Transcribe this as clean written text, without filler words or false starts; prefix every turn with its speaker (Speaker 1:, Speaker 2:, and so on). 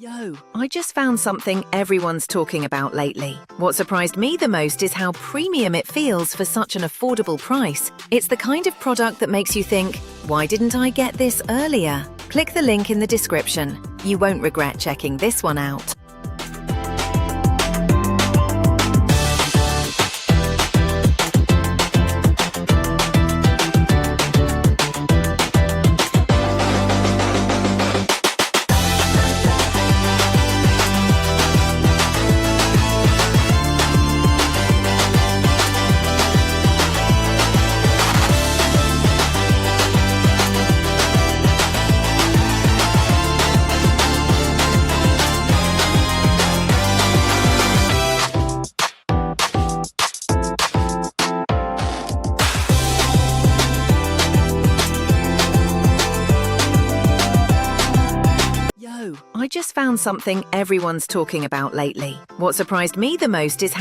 Speaker 1: Yo, I just found something everyone's talking about lately. What surprised me the most is how premium it feels for such an affordable price. It's the kind of product that makes you think, why didn't I get this earlier? Click the link in the description. You won't regret checking this one out. I just found something everyone's talking about lately. What surprised me the most is how